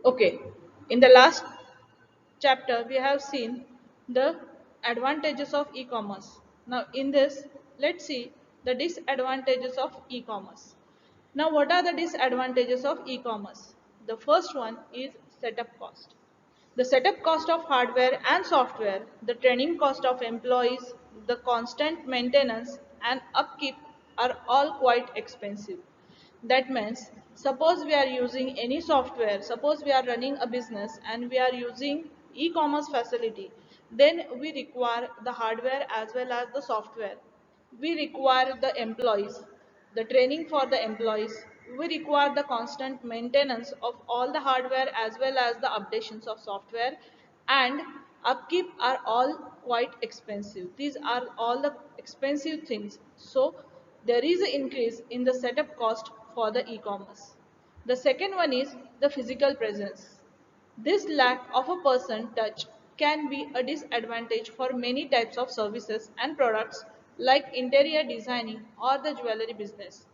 Okay, in the last chapter, we have seen the advantages of e-commerce. Now, in this, let's see the disadvantages of e-commerce. Now, what are the disadvantages of e-commerce? The first one is setup cost. The setup cost of hardware and software, the training cost of employees, the constant maintenance and upkeep are all quite expensive. That means, suppose we are using any software, suppose we are running a business and we are using e-commerce facility, then we require the hardware as well as the software. We require the employees, the training for the employees. We require the constant maintenance of all the hardware as well as the updations of software, and upkeep are all quite expensive. These are all the expensive things. So there is an increase in the setup cost for the e-commerce. The second one is the physical presence. This lack of a person touch can be a disadvantage for many types of services and products like interior designing or the jewelry business.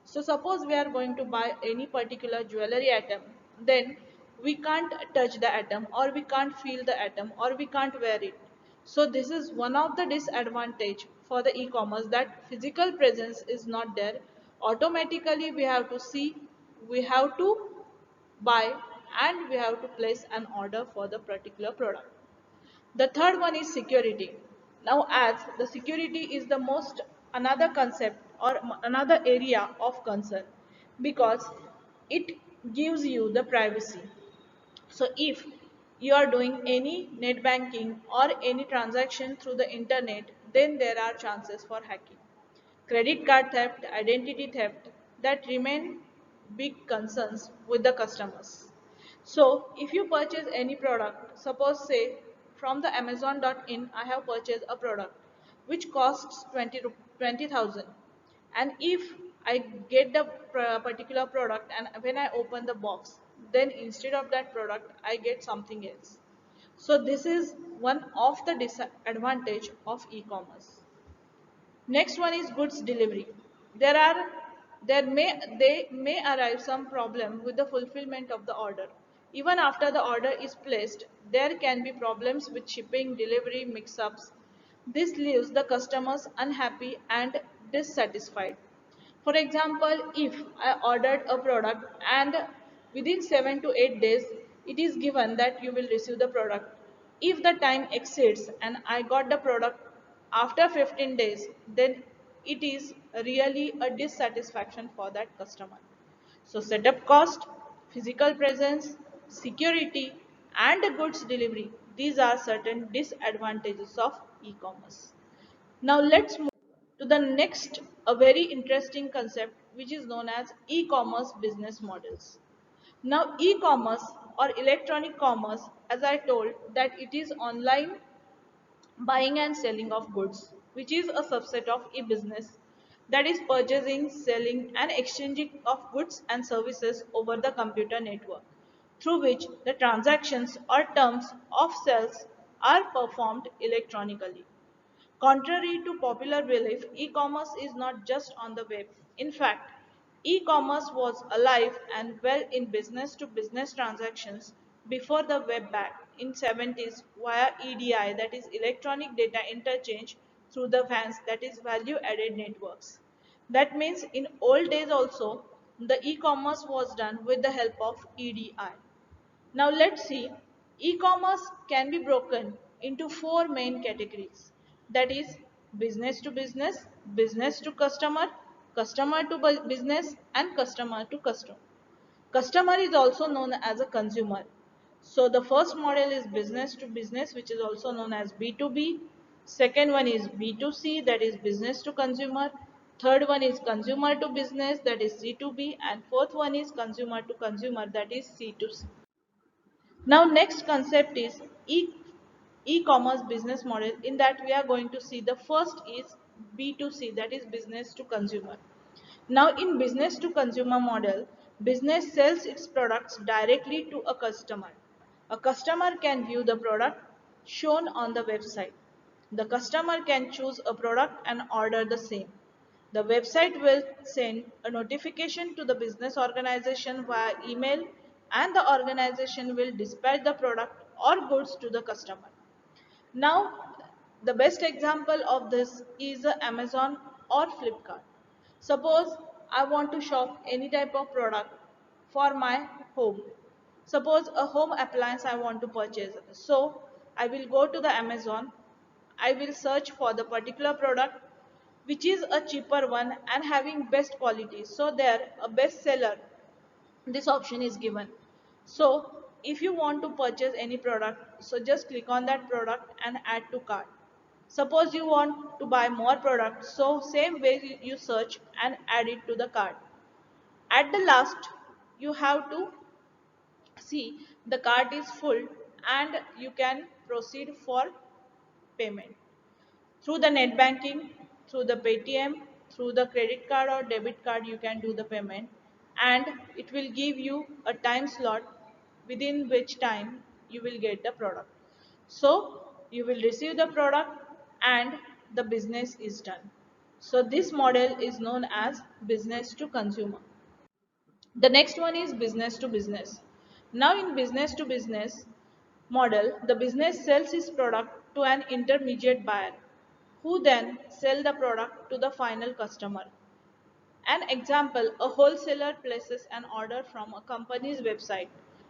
So suppose we are going to buy any particular jewelry item, then we can't touch the item or we can't feel the item or we can't wear it. So this is one of the disadvantage for the e-commerce, that physical presence is not there. Automatically we have to see, we have to buy, and we have to place an order for the particular product. The third one is security. Now, as the security is the most another concept or another area of concern, because it gives you the privacy. So if you are doing any net banking or any transaction through the internet, then there are chances for hacking. Credit card theft, identity theft, that remain big concerns with the customers. So if you purchase any product, suppose say from the Amazon.in I have purchased a product which costs 20,000, and if I get the particular product and when I open the box, then instead of that product I get something else. So this is one of the disadvantage of e-commerce. Next one is goods delivery. There are they may arrive some problem with the fulfillment of the order. Even after the order is placed, there can be problems with shipping, delivery, mix-ups. This leaves the customers unhappy and dissatisfied. For example, if I ordered a product and within 7 to 8 days it is given that you will receive the product. If the time exceeds and I got the product after 15 days, then it is really a dissatisfaction for that customer. So setup cost, physical presence, security and goods delivery, these are certain disadvantages of e-commerce. Now let's move to the next, a very interesting concept which is known as e-commerce business models. Now e-commerce or electronic commerce, as I told, that it is online buying and selling of goods, which is a subset of e-business, that is purchasing, selling and exchanging of goods and services over the computer network, through which the transactions or terms of sales are performed electronically. Contrary to popular belief, e-commerce is not just on the web. In fact, e-commerce was alive and well in business to business transactions before the web back in 70s via EDI, that is electronic data interchange, through the VANs, that is value added networks. That means in old days also the e-commerce was done with the help of EDI. Now let's see, e-commerce can be broken into four main categories, that is business to customer, customer to business and customer to customer. Customer is also known as a consumer. So the first model is business to business, which is also known as B2B. Second one is B2C, that is business to consumer. Third one is consumer to business, that is C2B. And fourth one is consumer to consumer, that is C2C. Now next concept is e-commerce business model, in that we are going to see the first is B2C, that is business to consumer. Now in business to consumer model, business sells its products directly to a customer. A customer can view the product shown on the website. The customer can choose a product and order the same. The website will send a notification to the business organization via email and the organization will dispatch the product or goods to the customer. Now, the best example of this is Amazon or Flipkart. Suppose I want to shop any type of product for my home. Suppose a home appliance I want to purchase. So I will go to the Amazon. I will search for the particular product which is a cheaper one and having best quality. So there a best seller, this option is given. So if you want to purchase any product, so just click on that product and add to cart. Suppose you want to buy more products, so same way you search and add it to the cart. At the last, you have to see the cart is full and you can proceed for payment through the net banking, through the Paytm, through the credit card or debit card. You can do the payment, and it will give you a time slot within which time you will get the product. So you will receive the product and the business is done. So this model is known as business to consumer. The next one is business to business. Now in business to business model, the business sells its product to an intermediate buyer who then sell the product to the final customer. An example, a wholesaler places an order from a company's website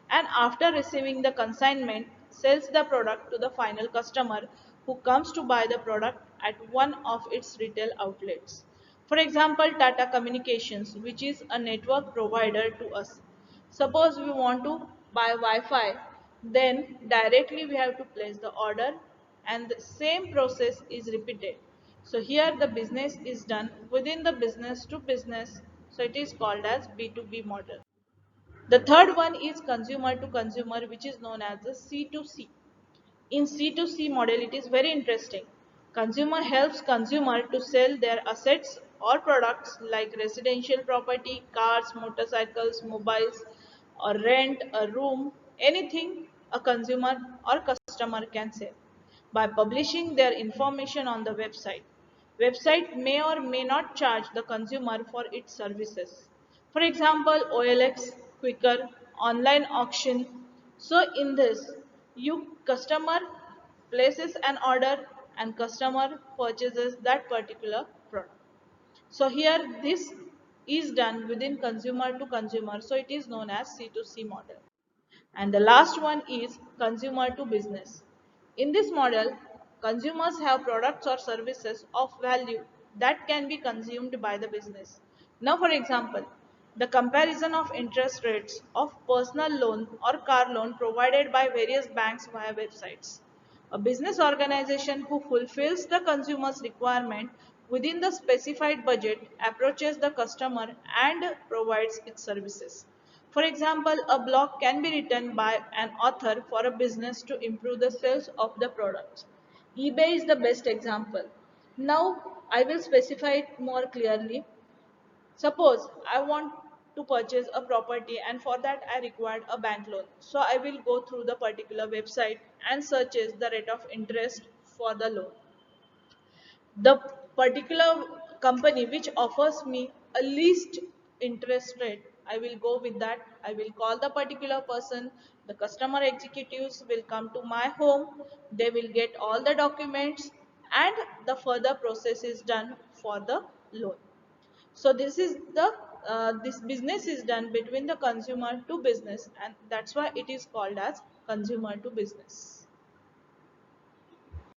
and after receiving the consignment sells the product to the final customer who comes to buy the product at one of its retail outlets. For example, Tata Communications, which is a network provider to us. Suppose we want to buy Wi-Fi, then directly we have to place the order and the same process is repeated. So here the business is done within the business to business. So it is called as B2B model. The third one is consumer to consumer, which is known as the C2C. In C2C model, it is very interesting. Consumer helps consumer to sell their assets or products like residential property, cars, motorcycles, mobiles, or rent a room, anything a consumer or customer can sell by publishing their information on the website. Website may or may not charge the consumer for its services. For example, OLX, Quicker, online auction. So in this, you customer places an order and customer purchases that particular product. So here this is done within consumer to consumer. So it is known as C2C model. And the last one is consumer to business. In this model, consumers have products or services of value that can be consumed by the business. Now, for example, the comparison of interest rates of personal loan or car loan provided by various banks via websites. A business organization who fulfills the consumer's requirement within the specified budget approaches the customer and provides its services. For example, a blog can be written by an author for a business to improve the sales of the products. eBay is the best example. Now, I will specify it more clearly. Suppose I want to purchase a property and for that I required a bank loan. So I will go through the particular website and searches the rate of interest for the loan. The particular company which offers me a least interest rate, I will go with that. I will call the particular person. The customer executives will come to my home. They will get all the documents and the further process is done for the loan. So this is the this business is done between the consumer to business, and that's why it is called as consumer to business.